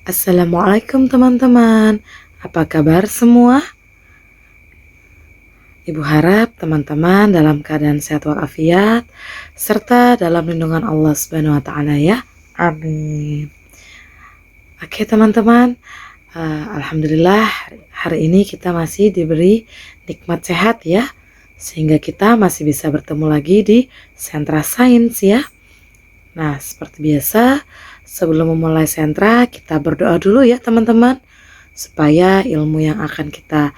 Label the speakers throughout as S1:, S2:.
S1: Assalamualaikum teman-teman, apa kabar semua? Ibu harap teman-teman dalam keadaan sehat walafiat serta dalam lindungan Allah Subhanahu wa taala ya. Amin. Oke teman-teman, alhamdulillah hari ini kita masih diberi nikmat sehat ya, sehingga kita masih bisa bertemu lagi di Sentra Sains ya. Nah, seperti biasa, sebelum memulai sentra, kita berdoa dulu ya teman-teman, supaya ilmu yang akan kita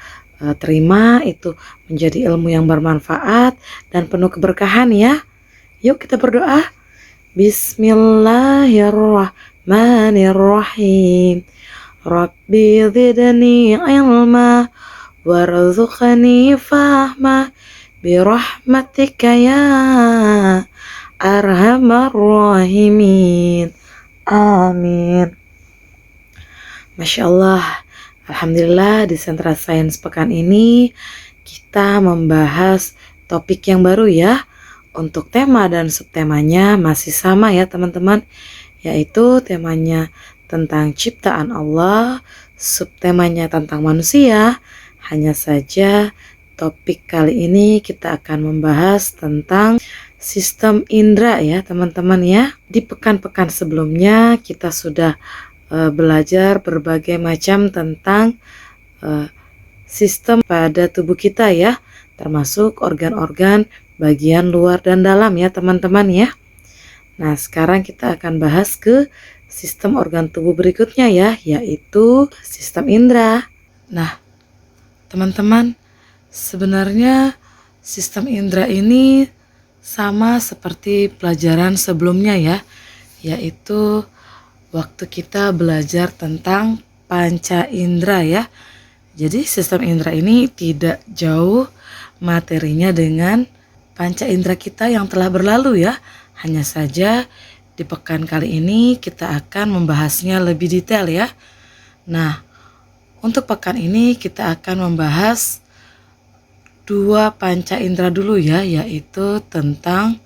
S1: terima itu menjadi ilmu yang bermanfaat dan penuh keberkahan ya. Yuk kita berdoa. Bismillahirrahmanirrahim. Rabbi zidni ilma warzuqni fahma birahmatika ya arhamar rahimin. Amin. Masya Allah, alhamdulillah di Sentra Sains pekan ini kita membahas topik yang baru ya. Untuk tema dan subtemanya masih sama ya teman-teman, yaitu temanya tentang ciptaan Allah, subtemanya tentang manusia. Hanya saja topik kali ini kita akan membahas tentang sistem indera ya teman-teman ya. Di pekan-pekan sebelumnya kita sudah belajar berbagai macam tentang sistem pada tubuh kita ya, termasuk organ-organ bagian luar dan dalam ya teman-teman ya. Nah sekarang kita akan bahas ke sistem organ tubuh berikutnya ya, yaitu sistem indera. Nah teman-teman, sebenarnya sistem indera ini sama seperti pelajaran sebelumnya ya, yaitu waktu kita belajar tentang panca indera ya. Jadi sistem indera ini tidak jauh materinya dengan panca indera kita yang telah berlalu ya. Hanya saja di pekan kali ini kita akan membahasnya lebih detail ya. Nah, untuk pekan ini kita akan membahas dua panca indera dulu ya, yaitu tentang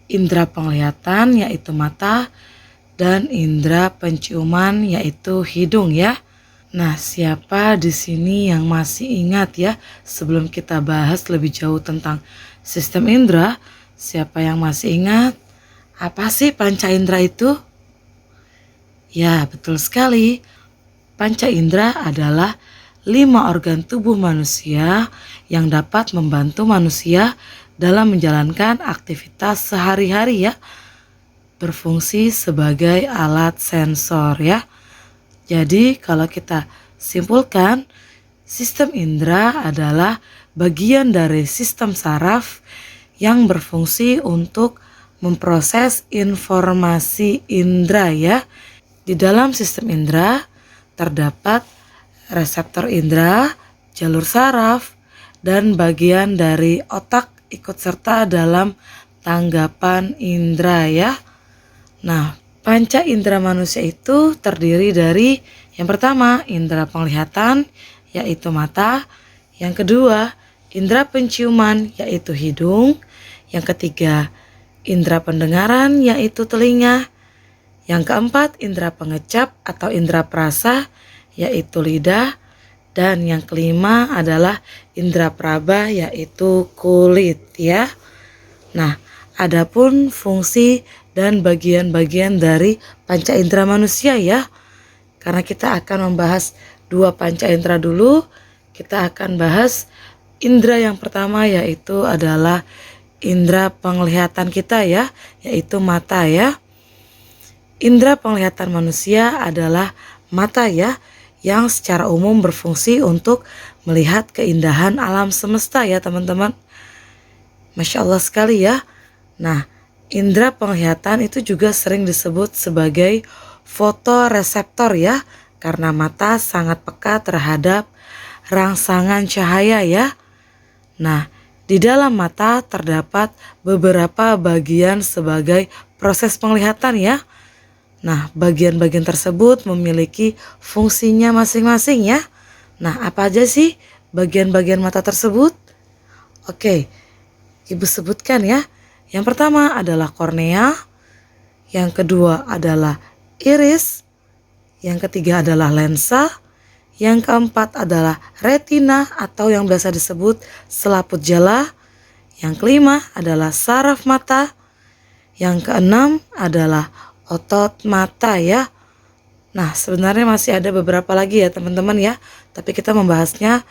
S1: indera penglihatan yaitu mata dan indera penciuman yaitu hidung ya. Nah, siapa di sini yang masih ingat ya, sebelum kita bahas lebih jauh tentang sistem indera, siapa yang masih ingat apa sih panca indera itu? Ya, betul sekali. Panca indera adalah 5 organ tubuh manusia yang dapat membantu manusia dalam menjalankan aktivitas sehari-hari ya, berfungsi sebagai alat sensor ya. Jadi kalau kita simpulkan, sistem indera adalah bagian dari sistem saraf yang berfungsi untuk memproses informasi indera ya. Di dalam sistem indera terdapat reseptor indera, jalur saraf, dan bagian dari otak ikut serta dalam tanggapan indera ya. Nah, panca indera manusia itu terdiri dari yang pertama indera penglihatan yaitu mata, yang kedua indera penciuman yaitu hidung, yang ketiga indera pendengaran yaitu telinga, yang keempat indera pengecap atau indera perasa yaitu lidah, dan yang kelima adalah indera peraba yaitu kulit ya. Nah, adapun fungsi dan bagian-bagian dari panca indera manusia ya. Karena kita akan membahas dua panca indera dulu, kita akan bahas indera yang pertama yaitu adalah indera penglihatan kita ya, yaitu mata ya. Indera penglihatan manusia adalah mata ya, yang secara umum berfungsi untuk melihat keindahan alam semesta ya teman-teman. Masya Allah sekali ya. Nah, indera penglihatan itu juga sering disebut sebagai fotoreseptor ya, karena mata sangat peka terhadap rangsangan cahaya ya. Nah, di dalam mata terdapat beberapa bagian sebagai proses penglihatan ya. Nah, bagian-bagian tersebut memiliki fungsinya masing-masing ya. Nah, apa aja sih bagian-bagian mata tersebut? Oke, Ibu sebutkan ya. Yang pertama adalah kornea, yang kedua adalah iris, yang ketiga adalah lensa, yang keempat adalah retina atau yang biasa disebut selaput jala, yang kelima adalah saraf mata, yang keenam adalah otot mata ya. Nah, sebenarnya masih ada beberapa lagi ya teman-teman ya, tapi kita membahasnya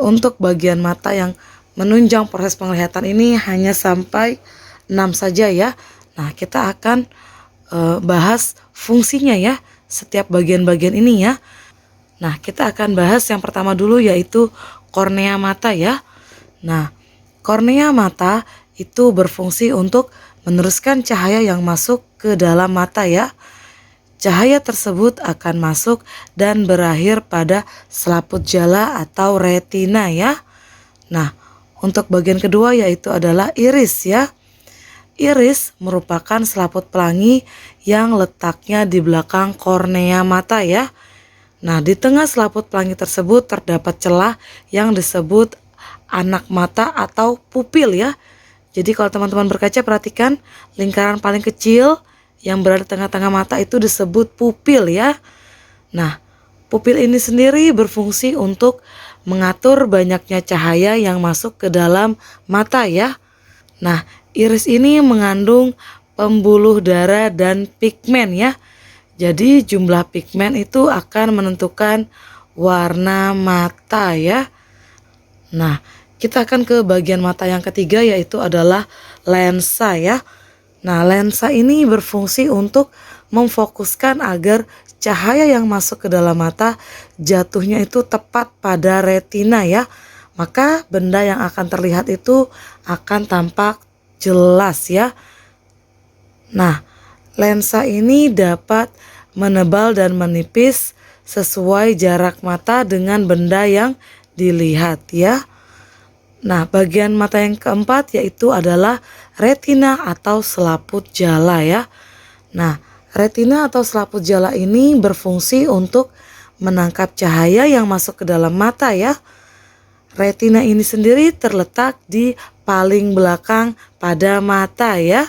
S1: untuk bagian mata yang menunjang proses penglihatan ini hanya sampai 6 saja ya. Nah, kita akan bahas fungsinya ya, setiap bagian-bagian ini ya. Nah, kita akan bahas yang pertama dulu yaitu kornea mata ya. Nah, kornea mata itu berfungsi untuk meneruskan cahaya yang masuk ke dalam mata ya. Cahaya tersebut akan masuk dan berakhir pada selaput jala atau retina ya. Nah, untuk bagian kedua yaitu adalah iris ya. Iris merupakan selaput pelangi yang letaknya di belakang kornea mata ya. Nah, di tengah selaput pelangi tersebut terdapat celah yang disebut anak mata atau pupil ya. Jadi kalau teman-teman berkaca perhatikan lingkaran paling kecil yang berada di tengah-tengah mata itu disebut pupil ya. Nah, pupil ini sendiri berfungsi untuk mengatur banyaknya cahaya yang masuk ke dalam mata ya. Nah, iris ini mengandung pembuluh darah dan pigmen ya. Jadi jumlah pigmen itu akan menentukan warna mata ya. Nah, kita akan ke bagian mata yang ketiga yaitu adalah lensa ya. Nah, lensa ini berfungsi untuk memfokuskan agar cahaya yang masuk ke dalam mata jatuhnya itu tepat pada retina ya. Maka benda yang akan terlihat itu akan tampak jelas ya. Nah, lensa ini dapat menebal dan menipis sesuai jarak mata dengan benda yang dilihat ya. Nah, bagian mata yang keempat yaitu adalah retina atau selaput jala ya. Nah, retina atau selaput jala ini berfungsi untuk menangkap cahaya yang masuk ke dalam mata ya. Retina ini sendiri terletak di paling belakang pada mata ya.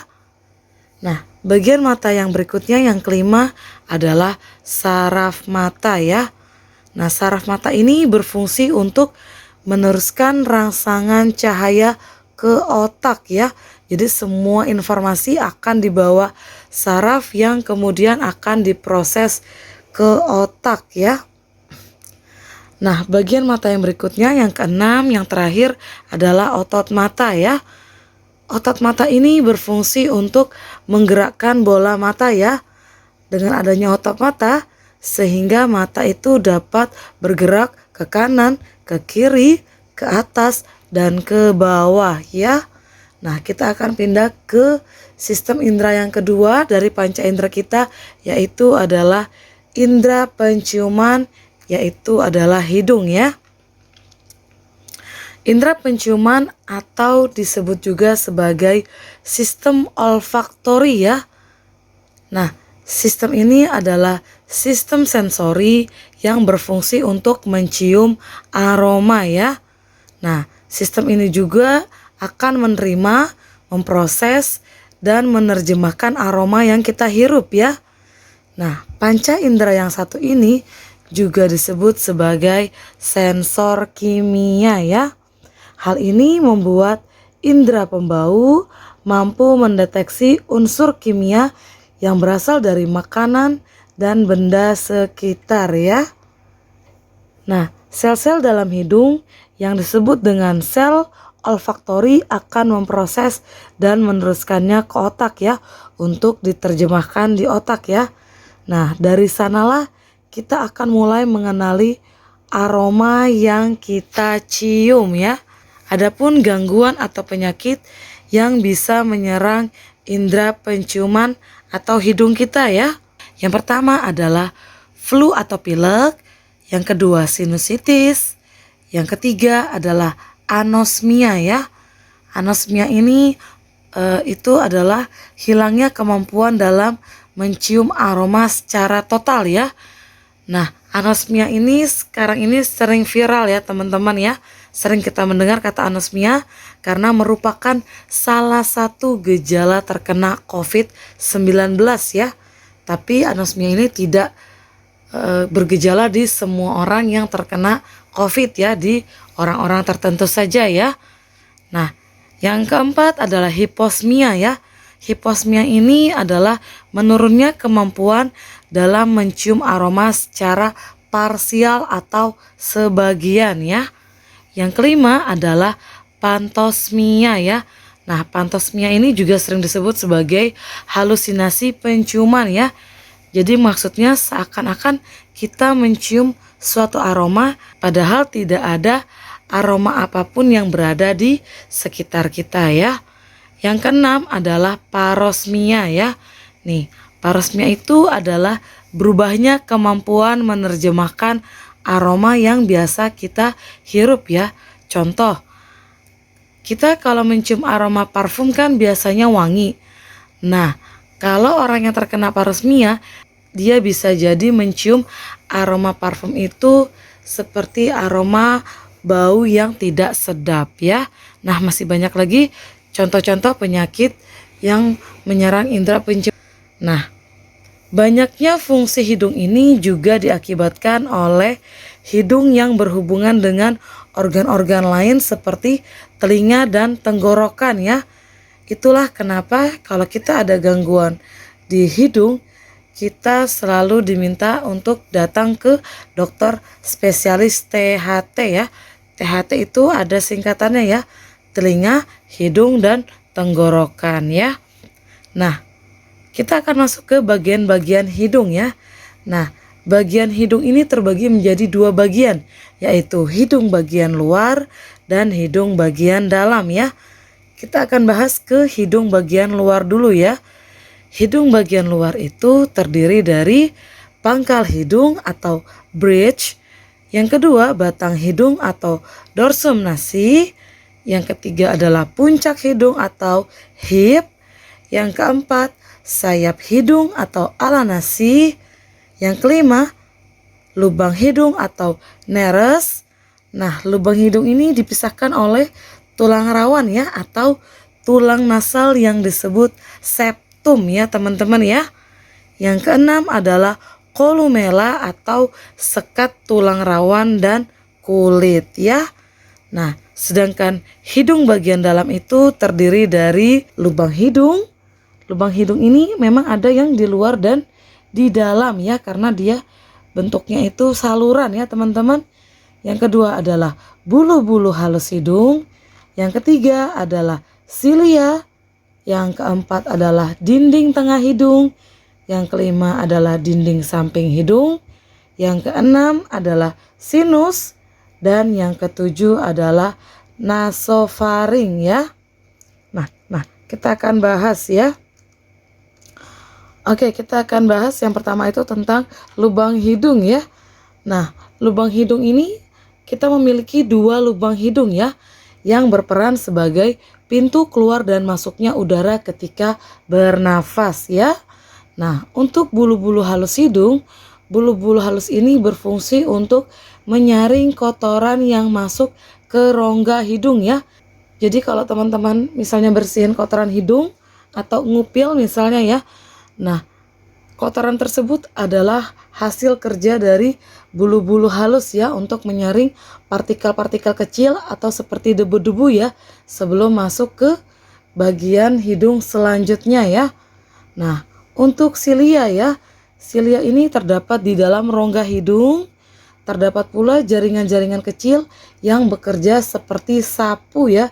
S1: Nah, bagian mata yang berikutnya yang kelima adalah saraf mata ya. Nah, saraf mata ini berfungsi untuk meneruskan rangsangan cahaya ke otak ya. Jadi semua informasi akan dibawa saraf yang kemudian akan diproses ke otak ya. Nah, bagian mata yang berikutnya yang keenam yang terakhir adalah otot mata ya. Otot mata ini berfungsi untuk menggerakkan bola mata ya. Dengan adanya otot mata, sehingga mata itu dapat bergerak ke kanan, ke kiri, ke atas, dan ke bawah ya. Nah, kita akan pindah ke sistem indera yang kedua dari panca indera kita, yaitu adalah indera penciuman, yaitu adalah hidung ya. Indera penciuman atau disebut juga sebagai sistem olfaktori ya. Nah, sistem ini adalah sistem sensori yang berfungsi untuk mencium aroma ya. Nah, sistem ini juga akan menerima, memproses, dan menerjemahkan aroma yang kita hirup ya. Nah, panca indera yang satu ini juga disebut sebagai sensor kimia ya. Hal ini membuat indera pembau mampu mendeteksi unsur kimia yang berasal dari makanan dan benda sekitar ya. Nah, sel-sel dalam hidung yang disebut dengan sel olfaktori akan memproses dan meneruskannya ke otak ya, untuk diterjemahkan di otak ya. Nah, dari sanalah kita akan mulai mengenali aroma yang kita cium ya. Adapun gangguan atau penyakit yang bisa menyerang indera penciuman atau hidung kita ya. Yang pertama adalah flu atau pilek, yang kedua sinusitis, yang ketiga adalah anosmia ya. Anosmia ini itu adalah hilangnya kemampuan dalam mencium aroma secara total ya. Nah, anosmia ini sekarang ini sering viral ya teman-teman ya. Sering kita mendengar kata anosmia karena merupakan salah satu gejala terkena COVID-19 ya. Tapi anosmia ini tidak bergejala di semua orang yang terkena COVID ya, di orang-orang tertentu saja ya. Nah, yang keempat adalah hiposmia ya. Hiposmia ini adalah menurunnya kemampuan dalam mencium aroma secara parsial atau sebagian ya. Yang kelima adalah pantosmia ya. Nah, pantosmia ini juga sering disebut sebagai halusinasi penciuman ya. Jadi maksudnya seakan-akan kita mencium suatu aroma padahal tidak ada aroma apapun yang berada di sekitar kita ya. Yang keenam adalah parosmia ya. Nih, parosmia itu adalah berubahnya kemampuan menerjemahkan aroma yang biasa kita hirup ya. Contoh, kita kalau mencium aroma parfum kan biasanya wangi. Nah, kalau orang yang terkena parosmia, dia bisa jadi mencium aroma parfum itu seperti aroma bau yang tidak sedap ya. Nah, masih banyak lagi contoh-contoh penyakit yang menyerang indera penciuman. Nah, banyaknya fungsi hidung ini juga diakibatkan oleh hidung yang berhubungan dengan organ-organ lain seperti telinga dan tenggorokan ya. Itulah kenapa kalau kita ada gangguan di hidung, kita selalu diminta untuk datang ke dokter spesialis THT ya. THT itu ada singkatannya ya, telinga, hidung, dan tenggorokan ya. Nah, kita akan masuk ke bagian-bagian hidung ya. Nah, bagian hidung ini terbagi menjadi dua bagian, yaitu hidung bagian luar dan hidung bagian dalam ya. Kita akan bahas ke hidung bagian luar dulu ya. Hidung bagian luar itu terdiri dari pangkal hidung atau bridge. Yang kedua, batang hidung atau dorsum nasi. Yang ketiga adalah puncak hidung atau hip. Yang keempat, sayap hidung atau ala nasi. Yang kelima, lubang hidung atau nares. Nah, lubang hidung ini dipisahkan oleh tulang rawan ya, atau tulang nasal yang disebut septum ya teman-teman ya. Yang keenam adalah kolumela atau sekat tulang rawan dan kulit ya. Nah, sedangkan hidung bagian dalam itu terdiri dari lubang hidung. Lubang hidung ini memang ada yang di luar dan di dalam ya, karena dia bentuknya itu saluran ya teman-teman. Yang kedua adalah bulu-bulu halus hidung. Yang ketiga adalah silia. Yang keempat adalah dinding tengah hidung. Yang kelima adalah dinding samping hidung. Yang keenam adalah sinus. Dan yang ketujuh adalah nasofaring ya. Nah, kita akan bahas ya. Oke, kita akan bahas yang pertama itu tentang lubang hidung ya. Nah, lubang hidung ini kita memiliki dua lubang hidung ya, yang berperan sebagai pintu keluar dan masuknya udara ketika bernafas ya. Nah, untuk bulu-bulu halus hidung, bulu-bulu halus ini berfungsi untuk menyaring kotoran yang masuk ke rongga hidung ya. Jadi kalau teman-teman misalnya bersihin kotoran hidung atau ngupil misalnya ya, nah kotoran tersebut adalah hasil kerja dari bulu-bulu halus ya, untuk menyaring partikel-partikel kecil atau seperti debu-debu ya, sebelum masuk ke bagian hidung selanjutnya ya. Nah, untuk silia ya, silia ini terdapat di dalam rongga hidung. Terdapat pula jaringan-jaringan kecil yang bekerja seperti sapu ya.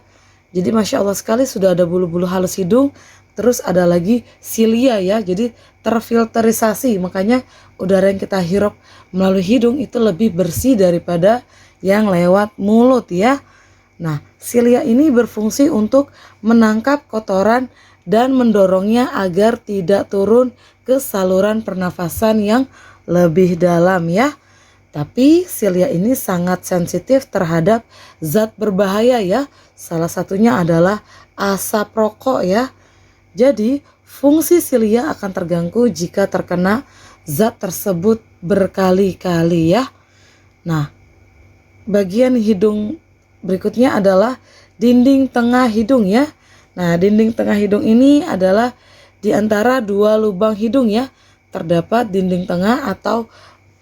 S1: Jadi Masya Allah sekali, sudah ada bulu-bulu halus hidung, terus ada lagi silia ya, jadi terfilterisasi, makanya udara yang kita hirup melalui hidung itu lebih bersih daripada yang lewat mulut ya. Nah, silia ini berfungsi untuk menangkap kotoran dan mendorongnya agar tidak turun ke saluran pernafasan yang lebih dalam ya. Tapi silia ini sangat sensitif terhadap zat berbahaya ya. Salah satunya adalah asap rokok ya. Jadi fungsi silia akan terganggu jika terkena zat tersebut berkali-kali ya. Nah, bagian hidung berikutnya adalah dinding tengah hidung ya. Nah, dinding tengah hidung ini adalah di antara dua lubang hidung ya. Terdapat dinding tengah atau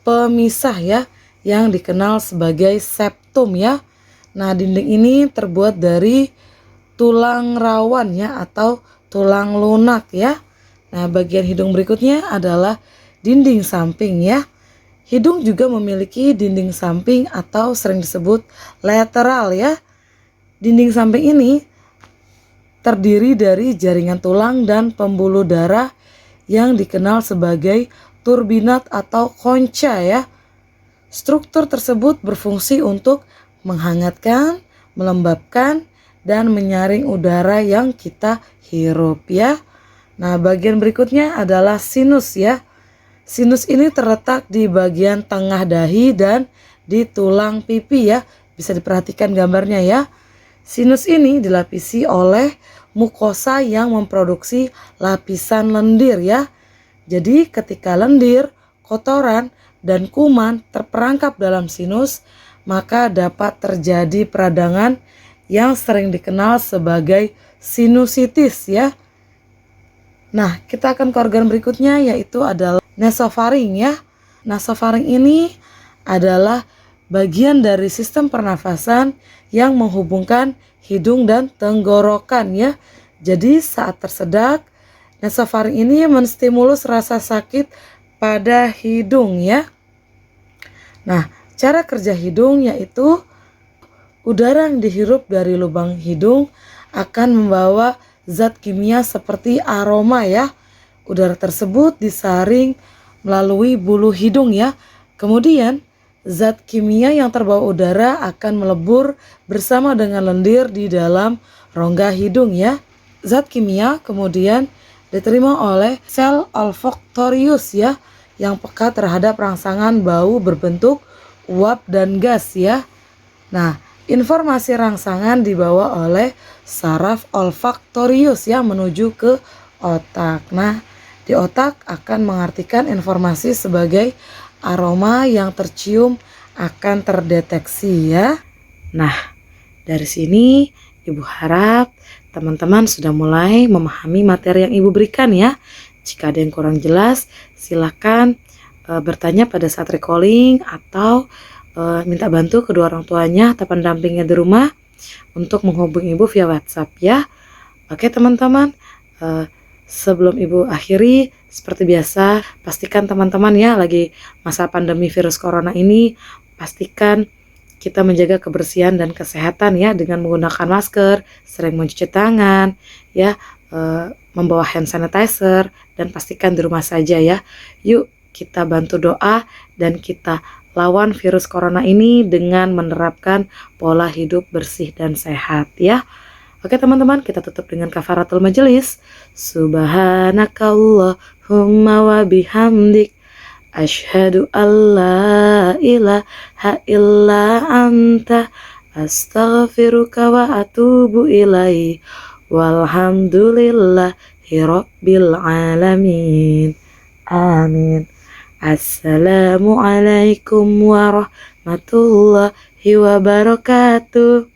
S1: pemisah ya, yang dikenal sebagai septum ya. Nah, dinding ini terbuat dari tulang rawan ya atau tulang lunak ya. Nah, bagian hidung berikutnya adalah dinding samping ya. Hidung juga memiliki dinding samping atau sering disebut lateral ya. Dinding samping ini terdiri dari jaringan tulang dan pembuluh darah yang dikenal sebagai turbinat atau koncha ya. Struktur tersebut berfungsi untuk menghangatkan, melembabkan, dan menyaring udara yang kita hirup ya. Nah, bagian berikutnya adalah sinus ya. Sinus ini terletak di bagian tengah dahi dan di tulang pipi ya. Bisa diperhatikan gambarnya ya. Sinus ini dilapisi oleh mukosa yang memproduksi lapisan lendir ya. Jadi ketika lendir, kotoran, dan kuman terperangkap dalam sinus, maka dapat terjadi peradangan yang sering dikenal sebagai sinusitis ya. Nah, kita akan ke organ berikutnya yaitu adalah nasofaring ya. Nasofaring ini adalah bagian dari sistem pernafasan yang menghubungkan hidung dan tenggorokan ya. Jadi saat tersedak, nasofaring ini menstimulus rasa sakit pada hidung ya. Nah, cara kerja hidung yaitu udara yang dihirup dari lubang hidung akan membawa zat kimia seperti aroma ya. Udara tersebut disaring melalui bulu hidung ya. Kemudian zat kimia yang terbawa udara akan melebur bersama dengan lendir di dalam rongga hidung ya. Zat kimia kemudian diterima oleh sel olfaktorius ya, yang peka terhadap rangsangan bau berbentuk uap dan gas ya. Nah, informasi rangsangan dibawa oleh saraf olfaktorius ya menuju ke otak. Nah, di otak akan mengartikan informasi sebagai aroma yang tercium akan terdeteksi ya. Nah, dari sini Ibu harap teman-teman sudah mulai memahami materi yang Ibu berikan ya. Jika ada yang kurang jelas, silakan bertanya pada saat recalling atau minta bantu kedua orang tuanya atau pendampingnya di rumah untuk menghubungi Ibu via WhatsApp ya. Oke teman-teman, sebelum Ibu akhiri, seperti biasa, pastikan teman-teman ya, lagi masa pandemi virus corona ini, pastikan kita menjaga kebersihan dan kesehatan ya dengan menggunakan masker, sering mencuci tangan ya, membawa hand sanitizer, dan pastikan di rumah saja ya. Yuk kita bantu doa dan kita lawan virus corona ini dengan menerapkan pola hidup bersih dan sehat ya. Oke teman-teman, kita tutup dengan kafaratul majelis. Subhanakallahumma wa bihamdik, asyhadu alla ilaha illa anta, astaghfiruka wa atubu ilaih. Walhamdulillahi rabbil alamin. Amin. Assalamualaikum warahmatullahi wabarakatuh.